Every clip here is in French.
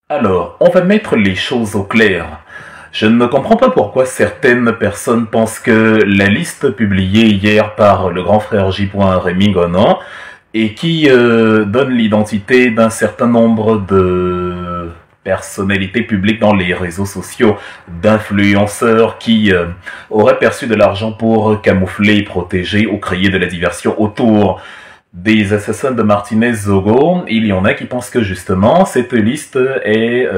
Alors, on va mettre les choses au clair. Je ne comprends pas pourquoi certaines personnes pensent que la liste publiée hier par le grand frère J. Rémi Gonan et qui donne l'identité d'un certain nombre de personnalités publiques dans les réseaux sociaux, d'influenceurs qui auraient perçu de l'argent pour camoufler, protéger ou créer de la diversion autour des assassins de Martinez Zogo. Il y en a qui pensent que justement cette liste est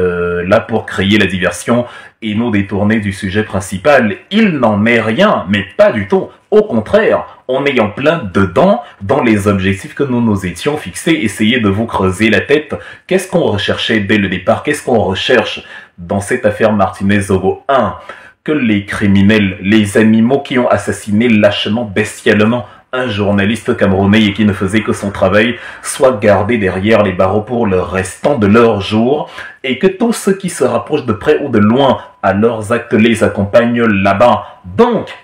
là pour créer la diversion et nous détourner du sujet principal. Il n'en est rien, mais pas du tout. Au contraire, on est en plein dedans dans les objectifs que nous nous étions fixés. Essayez de vous creuser la tête. Qu'est-ce qu'on recherchait dès le départ? Qu'est-ce qu'on recherche dans cette affaire Martinez Zogo? 1. Que les criminels, les animaux qui ont assassiné lâchement, bestialement, un journaliste camerounais et qui ne faisait que son travail, soit gardé derrière les barreaux pour le restant de leur jour, et que tous ceux qui se rapprochent de près ou de loin à leurs actes les accompagnent là-bas. Donc,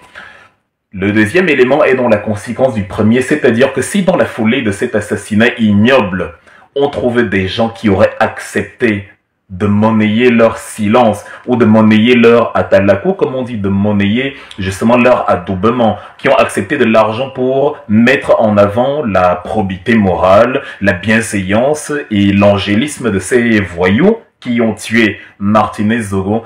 le deuxième élément est dans la conséquence du premier, c'est-à-dire que si dans la foulée de cet assassinat ignoble, on trouvait des gens qui auraient accepté de monnayer leur silence ou de monnayer leur atalaku, comme on dit, de monnayer justement leur adoubement, qui ont accepté de l'argent pour mettre en avant la probité morale, la bienséance et l'angélisme de ces voyous qui ont tué Martinez Zogo.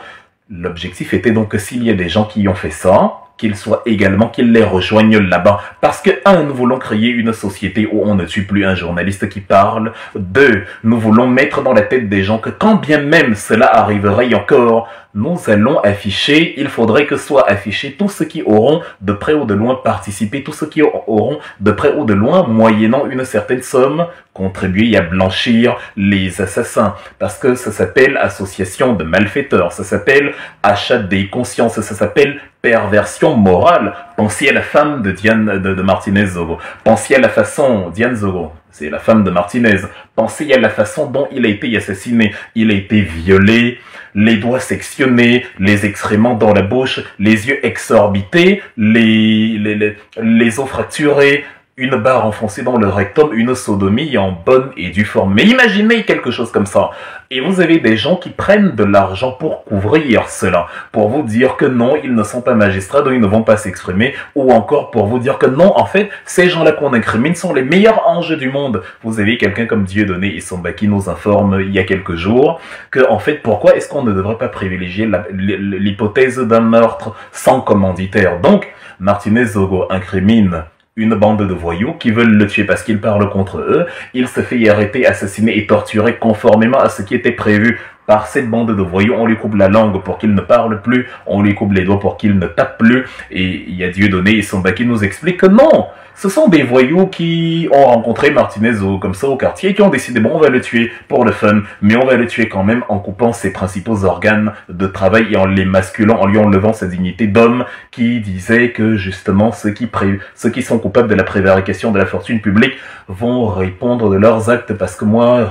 L'objectif était donc que s'il y a des gens qui ont fait ça, qu'ils soient également, qu'ils les rejoignent là-bas. Parce que, 1, nous voulons créer une société où on ne tue plus un journaliste qui parle. 2, nous voulons mettre dans la tête des gens que quand bien même cela arriverait encore, nous allons afficher, il faudrait que soient affichés tous ceux qui auront de près ou de loin participé, tous ceux qui auront de près ou de loin, moyennant une certaine somme, contribué à blanchir les assassins. Parce que ça s'appelle association de malfaiteurs, ça s'appelle achat des consciences, ça s'appelle perversion morale. Pensez à la femme de Martinez Zogo. Pensez à la façon, Diane Zogo, c'est la femme de Martinez. Pensez à la façon dont il a été assassiné. Il a été violé, les doigts sectionnés, les excréments dans la bouche, les yeux exorbités, les os fracturés, une barre enfoncée dans le rectum, une sodomie en bonne et due forme. Mais imaginez quelque chose comme ça. Et vous avez des gens qui prennent de l'argent pour couvrir cela, pour vous dire que non, ils ne sont pas magistrats, donc ils ne vont pas s'exprimer, ou encore pour vous dire que non, en fait, ces gens-là qu'on incrimine sont les meilleurs anges du monde. Vous avez quelqu'un comme Dieudonné Issomba qui nous informe il y a quelques jours que, en fait, pourquoi est-ce qu'on ne devrait pas privilégier l'hypothèse d'un meurtre sans commanditaire? Donc, Martinez Zogo incrimine une bande de voyous qui veulent le tuer parce qu'il parle contre eux. Il se fait arrêter, assassiner et torturer conformément à ce qui était prévu par cette bande de voyous. On lui coupe la langue pour qu'il ne parle plus, on lui coupe les doigts pour qu'il ne tape plus, et il y a Dieudonné Issomba qui nous explique que non, ce sont des voyous qui ont rencontré Martinez comme ça au quartier et qui ont décidé, bon, on va le tuer pour le fun, mais on va le tuer quand même en coupant ses principaux organes de travail et en les masculant, en lui enlevant sa dignité d'homme, qui disait que justement ceux qui sont coupables de la prévarication de la fortune publique vont répondre de leurs actes parce que moi,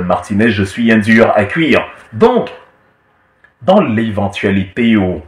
Martinez, je suis un dur à cuire. Donc, dans l'éventualité où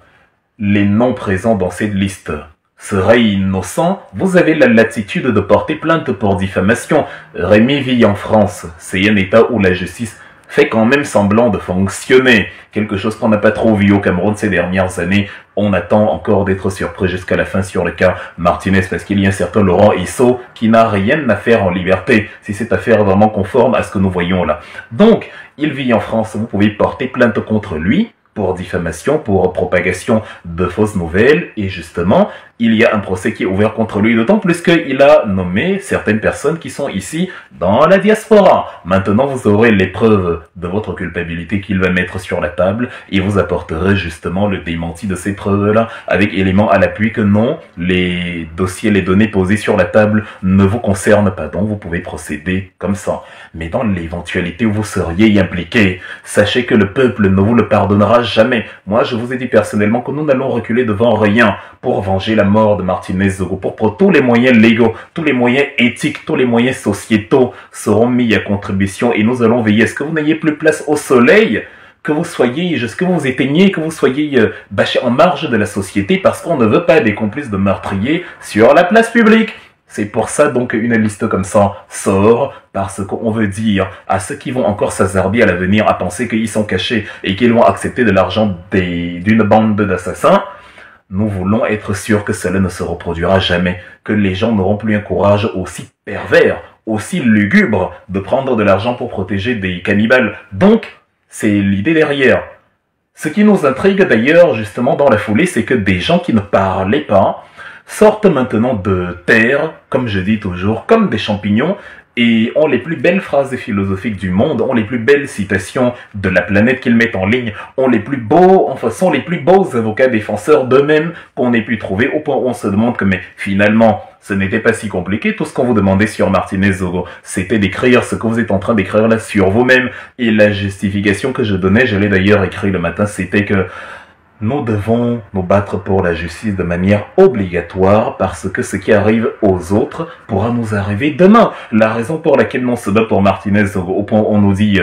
les noms présents dans cette liste seraient innocents, vous avez la latitude de porter plainte pour diffamation. Rémi vit en France, c'est un état où la justice fait quand même semblant de fonctionner. Quelque chose qu'on n'a pas trop vu au Cameroun ces dernières années. On attend encore d'être surpris jusqu'à la fin sur le cas Martinez parce qu'il y a un certain Laurent Issot qui n'a rien à faire en liberté si cette affaire est vraiment conforme à ce que nous voyons là. Donc, il vit en France, vous pouvez porter plainte contre lui pour diffamation, pour propagation de fausses nouvelles, et justement, il y a un procès qui est ouvert contre lui, d'autant plus qu'il a nommé certaines personnes qui sont ici dans la diaspora. Maintenant, vous aurez les preuves de votre culpabilité qu'il va mettre sur la table, et vous apporterez justement le démenti de ces preuves-là, avec éléments à l'appui que non, les dossiers, les données posées sur la table ne vous concernent pas, donc vous pouvez procéder comme ça. Mais dans l'éventualité où vous seriez impliqué, sachez que le peuple ne vous le pardonnera jamais. Moi, je vous ai dit personnellement que nous n'allons reculer devant rien pour venger la mort de Martinez Zogo. Pour tous les moyens légaux, tous les moyens éthiques, tous les moyens sociétaux seront mis à contribution et nous allons veiller à ce que vous n'ayez plus place au soleil, que vous soyez, que vous éteigniez, que vous soyez bâchés en marge de la société parce qu'on ne veut pas des complices de meurtriers sur la place publique. C'est pour ça donc qu'une liste comme ça sort, parce qu'on veut dire à ceux qui vont encore s'hasarder à l'avenir à penser qu'ils sont cachés et qu'ils vont accepter de l'argent d'une bande d'assassins, nous voulons être sûrs que cela ne se reproduira jamais, que les gens n'auront plus un courage aussi pervers, aussi lugubre de prendre de l'argent pour protéger des cannibales. Donc, c'est l'idée derrière. Ce qui nous intrigue d'ailleurs justement dans la foulée, c'est que des gens qui ne parlaient pas sortent maintenant de terre, comme je dis toujours, comme des champignons, et ont les plus belles phrases philosophiques du monde, ont les plus belles citations de la planète qu'ils mettent en ligne, ont les plus beaux, enfin sont les plus beaux avocats défenseurs d'eux-mêmes qu'on ait pu trouver, au point où on se demande que mais finalement ce n'était pas si compliqué, tout ce qu'on vous demandait sur Martinez Zogo, c'était d'écrire ce que vous êtes en train d'écrire là sur vous-même, et la justification que je donnais, je l'ai d'ailleurs écrit le matin, c'était que nous devons nous battre pour la justice de manière obligatoire parce que ce qui arrive aux autres pourra nous arriver demain. La raison pour laquelle on se bat pour Martinez, au point où on nous dit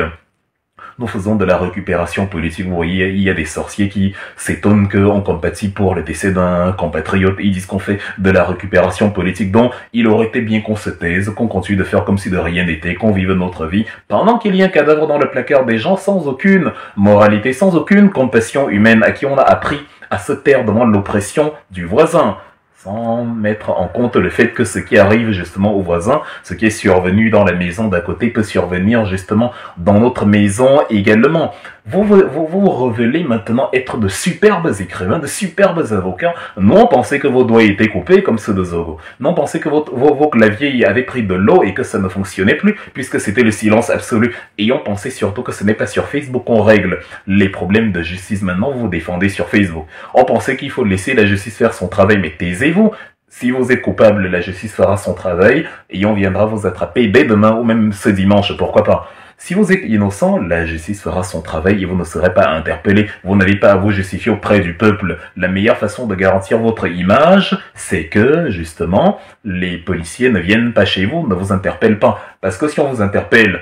nous faisons de la récupération politique. Vous voyez, il y a des sorciers qui s'étonnent qu'on compatit pour le décès d'un compatriote. Ils disent qu'on fait de la récupération politique. Donc, il aurait été bien qu'on se taise, qu'on continue de faire comme si de rien n'était, qu'on vive notre vie, pendant qu'il y a un cadavre dans le placard des gens sans aucune moralité, sans aucune compassion humaine, à qui on a appris à se taire devant l'oppression du voisin, sans mettre en compte le fait que ce qui arrive justement aux voisins, ce qui est survenu dans la maison d'à côté peut survenir justement dans notre maison également. Vous révélez maintenant être de superbes écrivains, de superbes avocats. Non, pensez que vos doigts étaient coupés comme ceux de Zogo. Non, pensez que vos claviers avaient pris de l'eau et que ça ne fonctionnait plus puisque c'était le silence absolu. Et on pensait surtout que ce n'est pas sur Facebook qu'on règle les problèmes de justice. Maintenant, vous vous défendez sur Facebook. On pensait qu'il faut laisser la justice faire son travail, mais taisez-vous. Si vous êtes coupable, la justice fera son travail et on viendra vous attraper dès demain ou même ce dimanche, pourquoi pas. Si vous êtes innocent, la justice fera son travail et vous ne serez pas interpellé. Vous n'avez pas à vous justifier auprès du peuple. La meilleure façon de garantir votre image, c'est que, justement, les policiers ne viennent pas chez vous, ne vous interpellent pas. Parce que si on vous interpelle,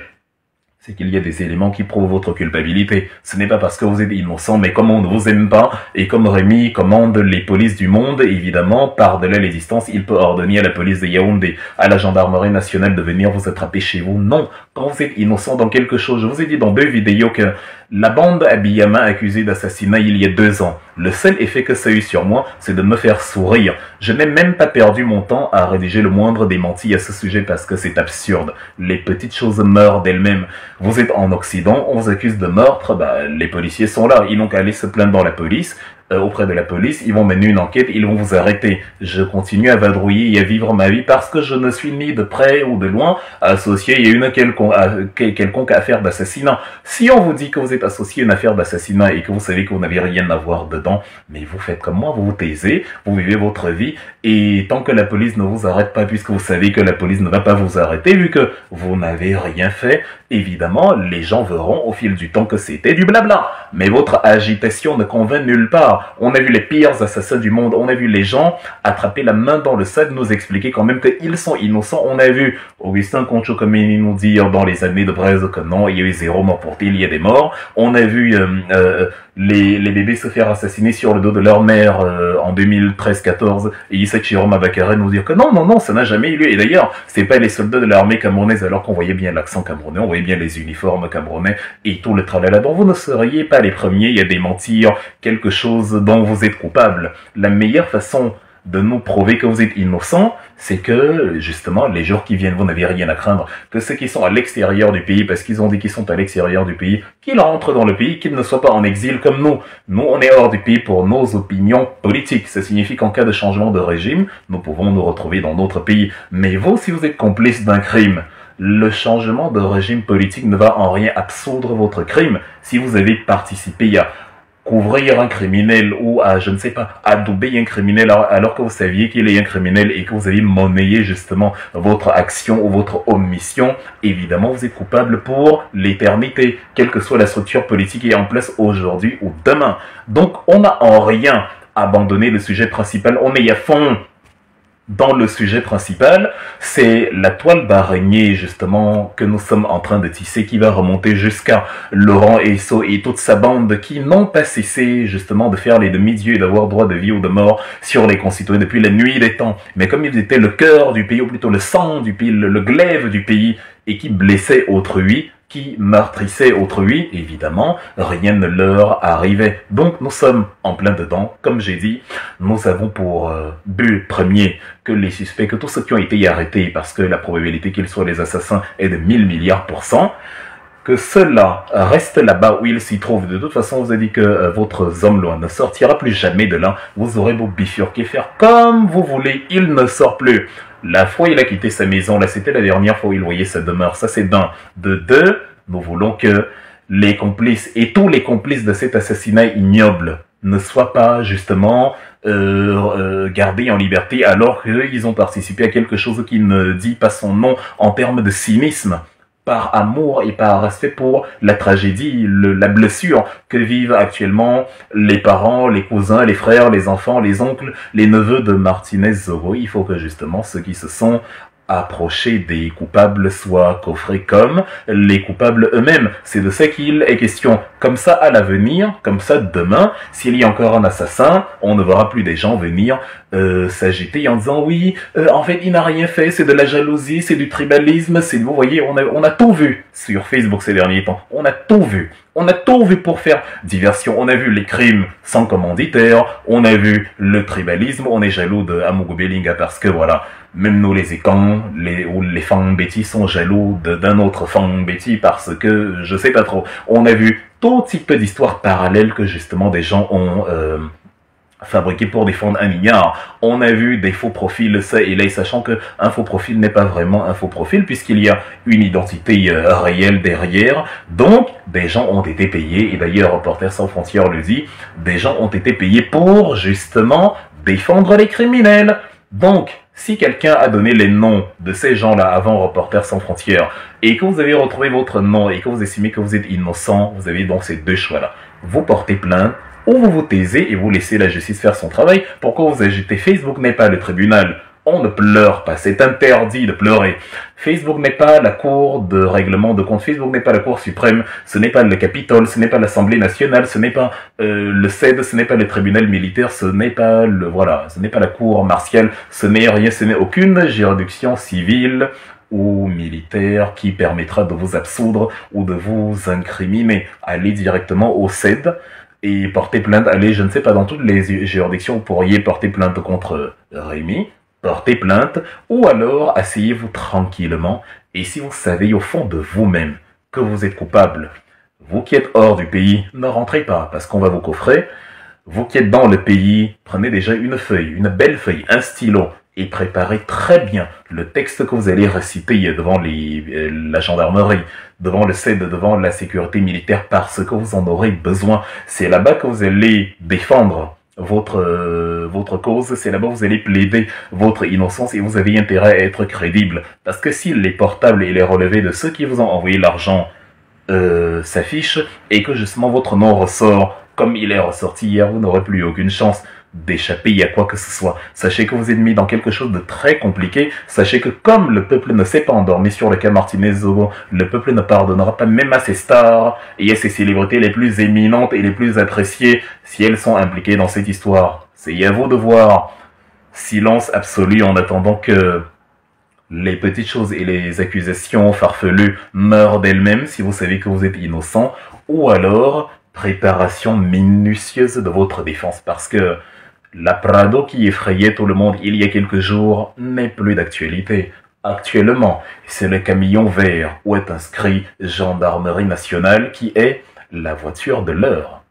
c'est qu'il y a des éléments qui prouvent votre culpabilité. Ce n'est pas parce que vous êtes innocent, mais comme on ne vous aime pas, et comme Rémi commande les polices du monde, évidemment, par-delà les distances, il peut ordonner à la police de Yaoundé, à la gendarmerie nationale de venir vous attraper chez vous. Non, quand vous êtes innocent dans quelque chose, je vous ai dit dans 2 vidéos que la bande Abiyama accusée d'assassinat il y a 2 ans, le seul effet que ça a eu sur moi, c'est de me faire sourire. Je n'ai même pas perdu mon temps à rédiger le moindre démenti à ce sujet parce que c'est absurde. Les petites choses meurent d'elles-mêmes. Vous êtes en Occident, on vous accuse de meurtre, les policiers sont là, ils n'ont qu'à aller se plaindre dans la police. Auprès de la police, ils vont mener une enquête, ils vont vous arrêter. Je continue à vadrouiller et à vivre ma vie parce que je ne suis ni de près ou de loin associé à une quelconque affaire d'assassinat. Si on vous dit que vous êtes associé à une affaire d'assassinat et que vous savez que vous n'avez rien à voir dedans, mais vous faites comme moi, vous vous taisez, vous vivez votre vie et tant que la police ne vous arrête pas, puisque vous savez que la police ne va pas vous arrêter vu que vous n'avez rien fait, évidemment, les gens verront au fil du temps que c'était du blabla. Mais votre agitation ne convainc nulle part. On a vu les pires assassins du monde. On a vu les gens attraper la main dans le sac, nous expliquer quand même qu'ils sont innocents. On a vu Augustin Concho-Comini nous dire dans les années de Braise que non, il y a eu 0 mort pour il y a des morts. On a vu les bébés se faire assassiner sur le dos de leur mère en 2013-14 et Issa Chiroma Bakare nous dire que non, ça n'a jamais eu lieu. Et d'ailleurs, c'est pas les soldats de l'armée camerounaise alors qu'on voyait bien l'accent camerounais, on voyait bien les uniformes camerounais et tout le tralala. Donc vous ne seriez pas les premiers à démentir quelque chose dont vous êtes coupable. La meilleure façon de nous prouver que vous êtes innocent, c'est que, justement, les jours qui viennent, vous n'avez rien à craindre. Que ceux qui sont à l'extérieur du pays, parce qu'ils ont dit qu'ils sont à l'extérieur du pays, qu'ils rentrent dans le pays, qu'ils ne soient pas en exil comme nous. Nous, on est hors du pays pour nos opinions politiques. Ça signifie qu'en cas de changement de régime, nous pouvons nous retrouver dans notre pays. Mais vous, si vous êtes complice d'un crime, le changement de régime politique ne va en rien absoudre votre crime. Si vous avez participé à couvrir un criminel ou à, je ne sais pas, adouber un criminel alors que vous saviez qu'il est un criminel et que vous avez monnayé justement votre action ou votre omission, évidemment vous êtes coupable pour l'éternité, quelle que soit la structure politique qui est en place aujourd'hui ou demain. Donc on n'a en rien abandonné le sujet principal, on est à fond dans le sujet principal, c'est la toile d'araignée justement que nous sommes en train de tisser qui va remonter jusqu'à Laurent Esso et toute sa bande qui n'ont pas cessé justement de faire les demi-dieux et d'avoir droit de vie ou de mort sur les concitoyens depuis la nuit des temps. Mais comme ils étaient le cœur du pays, ou plutôt le sang du pays, le glaive du pays, et qui blessaient autrui, qui meurtrissaient autrui, évidemment, rien ne leur arrivait. Donc nous sommes en plein dedans. Comme j'ai dit, nous avons pour but premier que les suspects, que tous ceux qui ont été arrêtés, parce que la probabilité qu'ils soient les assassins est de 1000 milliards %, que ceux-là restent là-bas où ils s'y trouvent. De toute façon, on vous a dit que votre Zomlois ne sortira plus jamais de là. Vous aurez beau bifurquer, faire comme vous voulez, il ne sort plus. La fois il a quitté sa maison, là c'était la dernière fois où il voyait sa demeure, ça c'est d'un. De deux, nous voulons que les complices et tous les complices de cet assassinat ignoble ne soient pas justement gardés en liberté alors qu'ils ont participé à quelque chose qui ne dit pas son nom en termes de cynisme, par amour et par respect pour la tragédie, la blessure que vivent actuellement les parents, les cousins, les frères, les enfants, les oncles, les neveux de Martinez Zoro. Il faut que justement ceux qui se sont approchés des coupables soient coffrés comme les coupables eux-mêmes. C'est de ça qu'il est question. Comme ça, à l'avenir, comme ça, demain, s'il y a encore un assassin, on ne verra plus des gens venir s'agiter en disant oui, en fait, il n'a rien fait, c'est de la jalousie, c'est du tribalisme, c'est, vous voyez, on a tout vu sur Facebook ces derniers temps. On a tout vu. On a tout vu pour faire diversion. On a vu les crimes sans commanditaire, on a vu le tribalisme, on est jaloux de Amougou Belinga parce que voilà, même nous les écans, les Fang Betty sont jaloux d'un autre Fang Betty parce que je sais pas trop. On a vu tout type d'histoires parallèles que justement des gens ont fabriqué pour défendre un milliard. On a vu des faux profils, ça et là, sachant que un faux profil n'est pas vraiment un faux profil puisqu'il y a une identité réelle derrière. Donc, des gens ont été payés, et d'ailleurs, Reporters sans frontières le dit, des gens ont été payés pour justement défendre les criminels. Donc, si quelqu'un a donné les noms de ces gens-là avant Reporters sans frontières et que vous avez retrouvé votre nom et que vous estimez que vous êtes innocent, vous avez donc ces deux choix-là. Vous portez plainte ou vous vous taisez et vous laissez la justice faire son travail. Pourquoi vous agitez? Facebook n'est pas le tribunal. On ne pleure pas, c'est interdit de pleurer. Facebook n'est pas la cour de règlement de compte, Facebook n'est pas la cour suprême, ce n'est pas le Capitole, ce n'est pas l'Assemblée nationale, ce n'est pas le CED, ce n'est pas le tribunal militaire, ce n'est pas ce n'est pas la cour martiale, ce n'est rien, ce n'est aucune juridiction civile ou militaire qui permettra de vous absoudre ou de vous incriminer. Allez directement au CED et porter plainte, allez, je ne sais pas, dans toutes les juridictions, vous pourriez porter plainte contre Rémi, portez plainte, ou alors asseyez-vous tranquillement, et si vous savez au fond de vous-même que vous êtes coupable, vous qui êtes hors du pays, ne rentrez pas, parce qu'on va vous coffrer. Vous qui êtes dans le pays, prenez déjà une feuille, une belle feuille, un stylo, et préparez très bien le texte que vous allez réciter devant la gendarmerie, devant le CED, devant la sécurité militaire, parce que vous en aurez besoin. C'est là-bas que vous allez défendre votre cause, c'est là-bas que vous allez plaider votre innocence et vous avez intérêt à être crédible. Parce que si les portables et les relevés de ceux qui vous ont envoyé l'argent s'affichent et que justement votre nom ressort comme il est ressorti hier, vous n'aurez plus aucune chance d'échapper à quoi que ce soit. Sachez que vous êtes mis dans quelque chose de très compliqué. Sachez que comme le peuple ne s'est pas endormi sur le cas Martinez Zogo, le peuple ne pardonnera pas même à ses stars et à ses célébrités les plus éminentes et les plus appréciées si elles sont impliquées dans cette histoire. C'est à vous de voir. Silence absolu en attendant que les petites choses et les accusations farfelues meurent d'elles-mêmes si vous savez que vous êtes innocent, ou alors préparation minutieuse de votre défense, parce que la Prado qui effrayait tout le monde il y a quelques jours n'est plus d'actualité. Actuellement, c'est le camion vert où est inscrit Gendarmerie nationale qui est la voiture de l'heure.